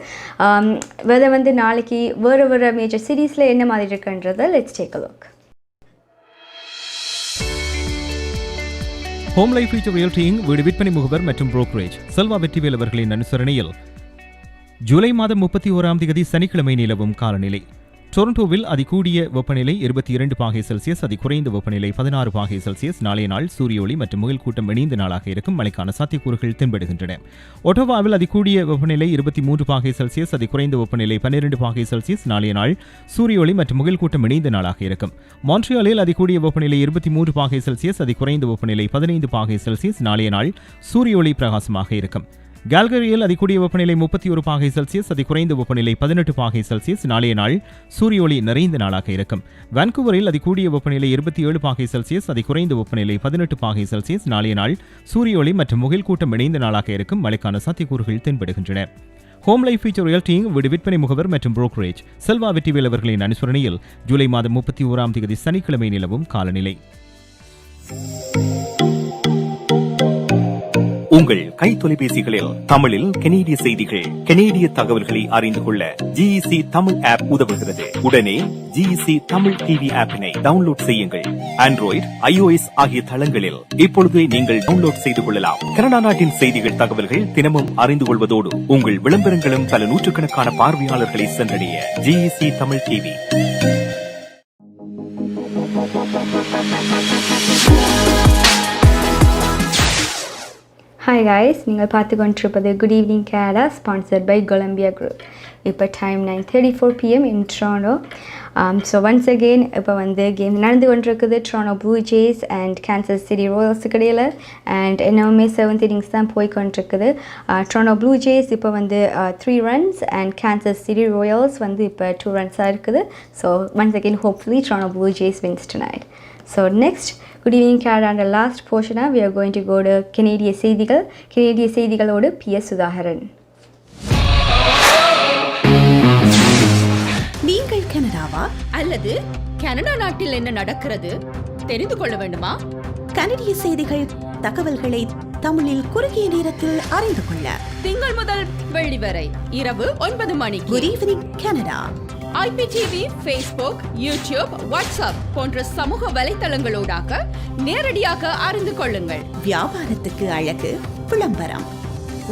வெதர் வந்து நாளைக்கு வேறு வேறு மேஜர் சிட்டிஸில் என்ன மாதிரி இருக்குன்றதை let's take a look. Home life future realty Inc வீடு விற்பனை முகவர் மற்றும் புரோக்கரேஜ் செல்வா வெற்றிவேல் அவர்களின் அனுசரணையில் ஜூலை மாதம் 31ஆம் தேதி சனிக்கிழமை நிலவும் காலநிலை. டொரண்டோவில் அதிகூடிய வெப்பநிலை 22°C, அதிகுறைந்த வெப்பநிலை 16°C. நாளைய நாள் சூரிய ஒளி மற்றும் முகில் கூட்டம் இணைந்த நாளாக இருக்கும். மழைக்கான சாத்தியக்கூறுகள் தென்படுகின்றன. ஒட்டோவாவில் அதிகூடிய வெப்பநிலை 23°C, அதிகுறைந்த வெப்பநிலை 12°C. நாளைய நாள் சூரிய ஒளி மற்றும் முகில் கூட்டம் இணைந்த நாளாக இருக்கும். மான்ட்ரியாலில் அதிகூடிய வெப்பநிலை 23°C, அதிகுறைந்த வெப்பநிலை 15°C. நாளைய நாள் சூரிய ஒளி பிரகாசமாக இருக்கும். கால்கரியில் அதிகூடிய வெப்பநிலை 31°C, அதிகுறைந்த வெப்பநிலை 18°C. நாளைய நாள் சூரிய ஒளி நிறைந்த நாளாக இருக்கும். வான்கூவரில் அதிகூடிய வெப்பநிலை 27°C, அதிகுறைந்த வெப்பநிலை 18°C. நாளைய நாள் சூரிய ஒளி மற்றும் முகில் கூட்டம் இணைந்த நாளாக இருக்கும். மழைக்கான சாத்தியக்கூறுகள் தென்படுகின்றன. Home life future realty Inc வீடு விற்பனை முகவர் மற்றும் புரோக்கரேஜ் செல்வா வெற்றிவேல் அவர்களின் அனுசரணையில் ஜூலை மாதம் 31ஆம் தேதி சனிக்கிழமை நிலவும் காலநிலை. உங்கள் கை தொலைபேசிகளில் தமிழில் கனேடிய செய்திகள், கனேடிய தகவல்களை அறிந்து கொள்ள GEC தமிழ் ஆப் உதவுகிறது. உடனே GEC தமிழ் டிவி ஆப்பினை டவுன்லோட் செய்யுங்கள். ஆண்ட்ராய்டு, iOS ஆகிய தளங்களில் இப்பொழுது நீங்கள் டவுன்லோட் செய்து கொள்ளலாம். கனடா நாட்டின் செய்திகள், தகவல்கள் தினமும் அறிந்து கொள்வதோடு உங்கள் விளம்பரங்களும் பல நூற்றுக்கணக்கான பார்வையாளர்களை சென்றடைய GEC Tamil TV. Hi guys, நீங்கள் பார்த்து கொண்டிருப்பது good evening Canada sponsored by Columbia group. இப்போ time 9:34 PM in Toronto. So once again இப்போ வந்து கேம் நடந்து கொண்டிருக்குது. Toronto Blue Jays and Kansas City ராயல்ஸுக்கு இடையில். அண்ட் இன்னுமே 7th innings தான் போய் கொண்டிருக்குது. டொரண்டோ ப்ளூ ஜேஸ் இப்போ வந்து 3 runs and Kansas City Royals வந்து இப்போ 2 runsஸாக இருக்குது. So once again hopefully Toronto Blue Jays wins tonight. So next, good evening Canada, and the last portion we are going to go to Canadian செய்திகளோடு PS Sudhakaran. நீங்கள் கனடாவா அல்லது Canada நாட்டில் என்ன நடக்கிறது தெரிந்து கொள்ள வேண்டுமா? கனடிய செய்திகள், தகவல்களை தமிழில் குறுகிய நேரத்தில் அறிந்து கொள்ள திங்கள் முதல் வெள்ளி வரை இரவு 9 மணிக்கு good evening Canada IPTV, Facebook, YouTube, WhatsApp போன்ற சமூக வலைத்தளங்களோடாக நேரடியாக அறிந்து கொள்ளுங்கள். வியாபாரத்துக்கு அழகு விளம்பரம்.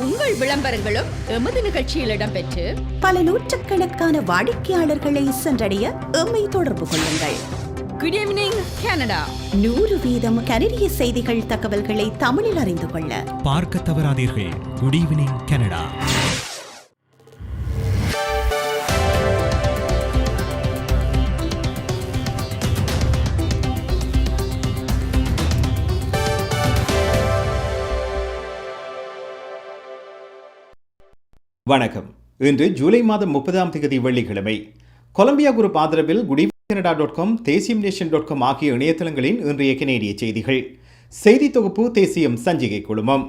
உங்கள் விளம்பரங்களும் எமது நிகழ்ச்சியில் இடம்பெற்று பல நூற்றுக்கணக்கான வாடிக்கையாளர்களை சென்றடைய எம்மை தொடர்பு கொள்ளுங்கள். Good evening Canada. 100% கனடிய செய்திகள், தகவல்களை தமிழில் அறிந்து கொள்ள பார்க்க தவறாதீர்கள். Good evening Canada. வணக்கம். இன்று ஜூலை மாதம் 30ஆம் தேதி வெள்ளிக்கிழமை. கொலம்பியா குரூப் ஆதரவில் gudeveningcanada.com, தேசியம்நேஷன்.com ஆகிய இணையதளங்களின் இன்றைய கனேடிய செய்திகள். செய்தி தொகுப்பு தேசியம் சஞ்சிகை குழுமம்.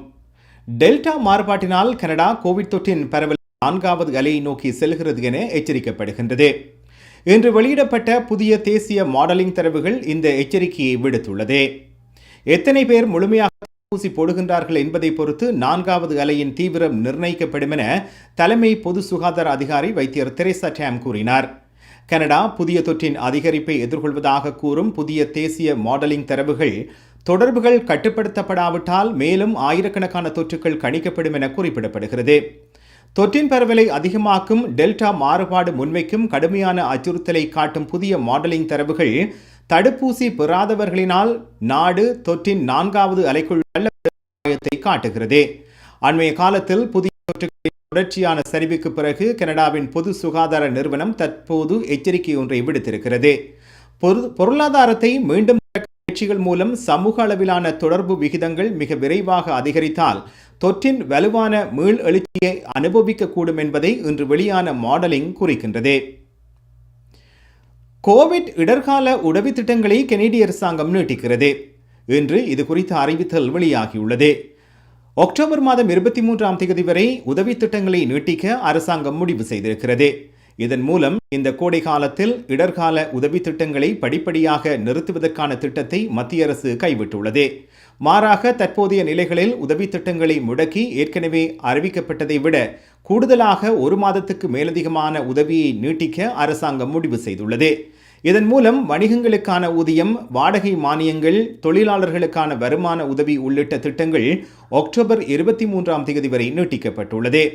டெல்டா மாறுபாட்டினால் கனடா கோவிட் தொற்றின் பரவல் 4வது அலையை நோக்கி செல்கிறது என எச்சரிக்கப்படுகின்றது. இன்று வெளியிடப்பட்ட புதிய தேசிய மாடலிங் தரவுகள் இந்த எச்சரிக்கையை விடுத்துள்ளது. எத்தனை பேர் முழுமையாக ஊசி போடுகின்றார்கள் என்பதை பொறுத்து 4வது அலையின் தீவிரம் நிர்ணயிக்கப்படும் என தலைமை பொது சுகாதார அதிகாரி வைத்தியர் தெரேசா டேம் கூறினார். கனடா புதிய தொற்றின் அதிகரிப்பை எதிர்கொள்வதாக கூறும் புதிய தேசிய மாடலிங் தரவுகள் தொடர்புகள் கட்டுப்படுத்தப்படாவிட்டால் மேலும் ஆயிரக்கணக்கான தொற்றுகள் கணிக்கப்படும் என குறிப்பிடப்படுகிறது. தொற்றின் பரவலை அதிகமாக்கும் டெல்டா மாறுபாடு முன்வைக்கும் கடுமையான அச்சுறுத்தலை காட்டும் புதிய மாடலிங் தரவுகள் தடுப்பூசி பெறாதவர்களினால் நாடு தொற்றின் 4வது அலைக்குள் அபாயத்தை காட்டுகிறது. அண்மைய காலத்தில் புதிய தொற்றுகளின் தொடர்ச்சியான சரிவுக்கு பிறகு கனடாவின் பொது சுகாதார நிறுவனம் தற்போது எச்சரிக்கை ஒன்றை விடுத்திருக்கிறது. பொருளாதாரத்தை மீண்டும் முயற்சிகள் மூலம் சமூக அளவிலான தொடர்பு விகிதங்கள் மிக விரைவாக அதிகரித்தால் தொற்றின் வலுவான மீள் எழுச்சியை அனுபவிக்கக்கூடும் என்பதை இன்று வெளியான மாடலிங் குறிக்கின்றது. கோவிட் இடர்கால உதவி திட்டங்களை கனேடிய அரசாங்கம் நீட்டிக்கிறது. இன்று இது குறித்த அறிவித்தல் வெளியாகியுள்ளது. அக்டோபர் மாதம் 23ஆம் தேதி வரை உதவி திட்டங்களை நீட்டிக்க அரசாங்கம் முடிவு செய்திருக்கிறது. இதன் மூலம் இந்த கோடை காலத்தில் இடர்கால உதவி திட்டங்களை படிப்படியாக நிறுத்துவதற்கான திட்டத்தை மத்திய அரசு கைவிட்டுள்ளது. மாறாக தற்போதைய நிலைகளில் உதவி திட்டங்களை முடக்கி ஏற்கனவே அறிவிக்கப்பட்டதை விட கூடுதலாக 1 மாதத்துக்கு மேலதிகமான உதவியை நீட்டிக்க அரசாங்கம் முடிவு செய்துள்ளது. இதன் மூலம் வணிகங்களுக்கான ஊதியம், வாடகை மானியங்கள், தொழிலாளர்களுக்கான வருமான உதவி உள்ளிட்ட திட்டங்கள் அக்டோபர் 23ஆம் தேதி வரை நீட்டிக்கப்பட்டுள்ளது.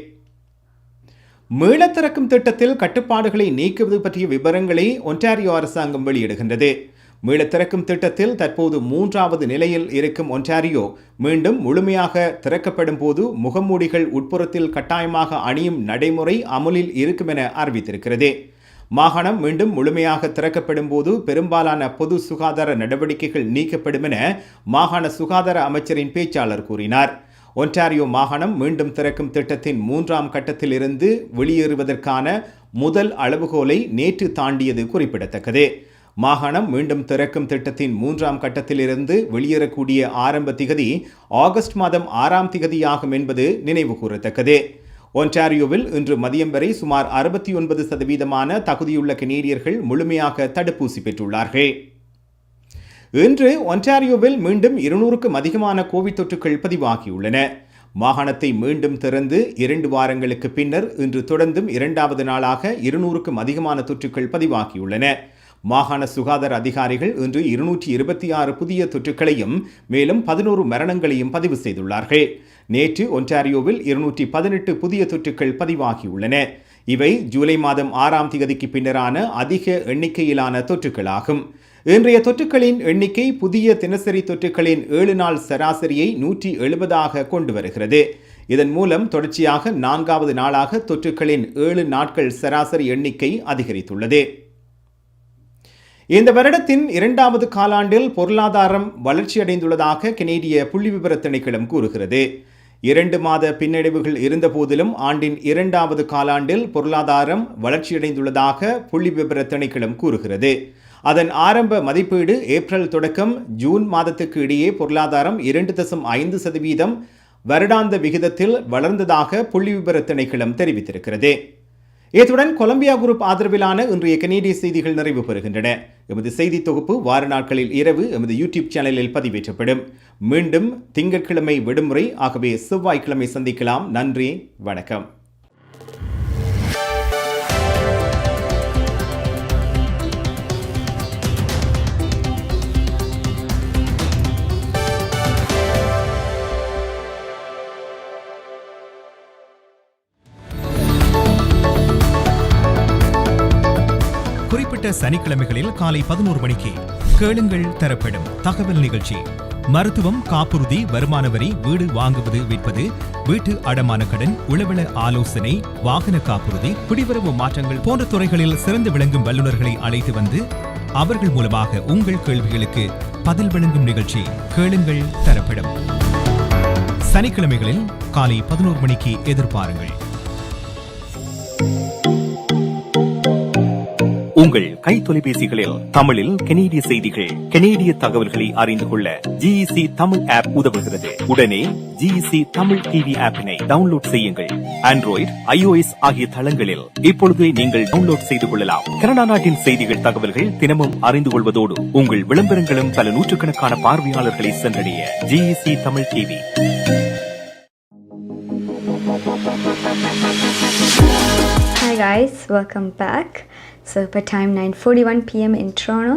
மீளத்திறக்கும் திட்டத்தில் கட்டுப்பாடுகளை நீக்குவது பற்றிய விவரங்களை ஒன்டாரியோ அரசாங்கம் வெளியிடுகின்றது. மீளத்திறக்கும் திட்டத்தில் தற்போது 3வது நிலையில் இருக்கும் ஒன்டாரியோ மீண்டும் முழுமையாக திறக்கப்படும் போது முகமூடிகள் உட்புறத்தில் கட்டாயமாக அணியும் நடைமுறை அமுலில் இருக்கும் என அறிவித்திருக்கிறது. மாகாணம் மீண்டும் முழுமையாக திறக்கப்படும் போது பெரும்பாலான பொது சுகாதார நடவடிக்கைகள் நீக்கப்படும் என மாகாண சுகாதார அமைச்சரின் பேச்சாளர் கூறினார். ஒன்டாரியோ மாகாணம் மீண்டும் திறக்கும் திட்டத்தின் 3ஆம் கட்டத்தில் இருந்து வெளியேறுவதற்கான முதல் அளவுகோலை நேற்று தாண்டியது குறிப்பிடத்தக்கது. மாகாணம் மீண்டும் திறக்கும் திட்டத்தின் 3ஆம் கட்டத்திலிருந்து வெளியேறக்கூடிய ஆரம்ப திகதி ஆகஸ்ட் மாதம் 6ஆம் திகதியாகும் என்பது நினைவு கூறத்தக்கது. ஒன்டாரியோவில் இன்று மதியம் வரை சுமார் 69% தகுதியுள்ள கனேடியர்கள் முழுமையாக தடுப்பூசி பெற்றுள்ளார்கள். இன்று ஒன்டாரியோவில் மீண்டும் 200க்கும் அதிகமான கோவிட் தொற்றுகள் பதிவாகியுள்ளன. மாகாணத்தை மீண்டும் திறந்து 2 வாரங்களுக்கு பின்னர் இன்று தொடர்ந்தும் 2வது நாளாக 200க்கும் அதிகமான தொற்றுகள் பதிவாகியுள்ளன. மாகாண சுகாதார அதிகாரிகள் இன்று 226 புதிய தொற்றுகளையும் மேலும் 11 மரணங்களையும் பதிவு செய்துள்ளார்கள். நேற்று ஒன்டாரியோவில் 218 புதிய தொற்றுகள் பதிவாகியுள்ளன. இவை ஜூலை மாதம் 6ஆம் தேதிக்கு பின்னரான அதிக எண்ணிக்கையிலான தொற்றுகளாகும். இன்றைய தொற்றுகளின் எண்ணிக்கை புதிய தினசரி தொற்றுகளின் 7 நாள் சராசரியை 170ஆக கொண்டு வருகிறது. இதன் மூலம் தொடர்ச்சியாக 4வது நாளாக தொற்றுகளின் 7 நாட்கள் சராசரி எண்ணிக்கை அதிகரித்துள்ளது. இந்த வருடத்தின் 2வது காலாண்டில் பொருளாதாரம் வளர்ச்சியடைந்துள்ளதாக கனேடிய புள்ளிவிவர திணைக்களம் கூறுகிறது. 2 மாத பின்னடைவுகள் இருந்த போதிலும் ஆண்டின் 2வது காலாண்டில் பொருளாதாரம் வளர்ச்சியடைந்துள்ளதாக புள்ளிவிவர திணைக்களம் கூறுகிறது. அதன் ஆரம்ப மதிப்பீடு ஏப்ரல் தொடக்கம் ஜூன் மாதத்துக்கு இடையே பொருளாதாரம் 2.5% வருடாந்த விகிதத்தில் வளர்ந்ததாக புள்ளிவிவர திணைக்களம் தெரிவித்திருக்கிறது. இத்துடன் கொலம்பியா குரூப் ஆதரவிலான இன்றைய கனேடிய செய்திகள் நிறைவு பெறுகின்றன. எமது செய்தி தொகுப்பு வார நாட்களில் இரவு எமது யூடியூப் சேனலில் பதிவேற்றப்படும். மீண்டும் திங்கட்கிழமை விடுமுறை, ஆகவே செவ்வாய்க்கிழமை சந்திக்கலாம். நன்றி, வணக்கம். குறிப்பிட்ட சனிக்கிழமைகளில் காலை 11 மணிக்கு கேளுங்கள் தரப்படும் தகவல் நிகழ்ச்சி. மருத்துவம், காப்புறுதி, வருமான வரி, வீடு வாங்குவது விற்பது, வீட்டு அடமான கடன், உளவள ஆலோசனை, வாகன காப்புறுதி, குடிவரவு மாற்றங்கள் போன்ற துறைகளில் சிறந்து விளங்கும் வல்லுநர்களை அழைத்து வந்து அவர்கள் மூலமாக உங்கள் கேள்விகளுக்கு பதில் வழங்கும் நிகழ்ச்சி கேளுங்கள் தரப்படும். சனிக்கிழமைகளில் காலை 11 மணிக்கு எதிர்பாருங்கள். உங்கள் கை தொலைபேசிகளில் தமிழில் கனேடிய செய்திகள், கனேடிய தகவல்களை அறிந்து கொள்ள GEC தமிழ் ஆப் உதவுகிறது. உடனே GEC தமிழ் டிவி ஆப்பினை டவுன்லோட் செய்யுங்கள். ஆண்ட்ராய்டு, iOS ஆகிய தளங்களில் இப்பொழுது நீங்கள் டவுன்லோட் செய்து கொள்ளலாம். கனடா நாட்டின் செய்திகள், தகவல்கள் தினமும் அறிந்து கொள்வதோடு உங்கள் விளம்பரங்களும் பல நூற்றுக்கணக்கான பார்வையாளர்களை சென்றடைய GEC Tamil TV. Hi guys, welcome back. So இப்போ time 9:41 PM in Toronto.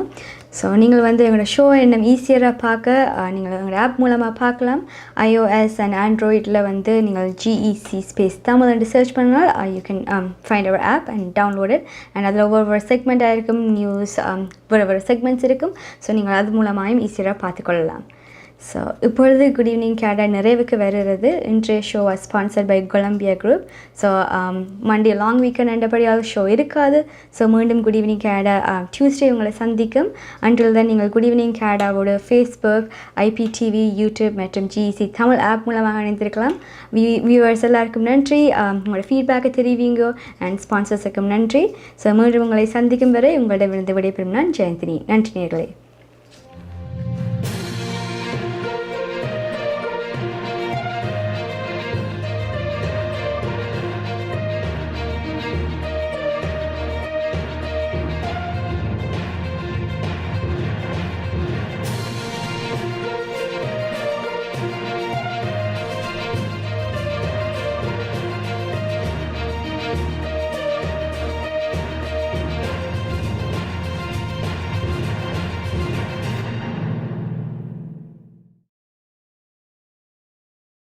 So நீங்கள் வந்து எங்களோட ஷோ இன்னும் ஈஸியராக பார்க்க நீங்கள் எங்களோட ஆப் மூலமாக பார்க்கலாம். iOS அண்ட் ஆண்ட்ராய்டில் வந்து நீங்கள் GEC ஸ்பேஸ் தமிழ் என்று சர்ச் பண்ணால் you can find our app and download it. And அதில் ஒவ்வொரு செக்மெண்ட்டாக இருக்கும், நியூஸ் வேறு செக்மெண்ட்ஸ் இருக்கும். ஸோ நீங்கள் அது மூலமாகவும் ஈஸியராக பார்த்துக்கொள்ளலாம். ஸோ இப்பொழுது குட் ஈவினிங் கேடா நிறைவுக்கு வருகிறது. இன்றைய show sponsored by Columbia group. So Monday long weekend என்றபடியால் ஷோ இருக்காது. ஸோ மீண்டும் குட் ஈவினிங் கேடா டியூஸ்டே உங்களை சந்திக்கும். அன்றில் தான் நீங்கள் குட் ஈவினிங் கேடாவோட ஃபேஸ்புக், ஐபிடிவி, யூடியூப் மற்றும் ஜிஇசி தமிழ் ஆப் மூலமாக இணைந்திருக்கலாம். வியூவர்ஸ் எல்லாருக்கும் நன்றி. உங்களோட ஃபீட்பேக்கை தெரிவிங்க அண்ட் ஸ்பான்சர்ஸுக்கும் நன்றி. ஸோ மீண்டும் உங்களை சந்திக்கும் வரை உங்களிடமிருந்து விடைபெறும் நான் ஜெயந்தினி. நன்றி நேயர்களே.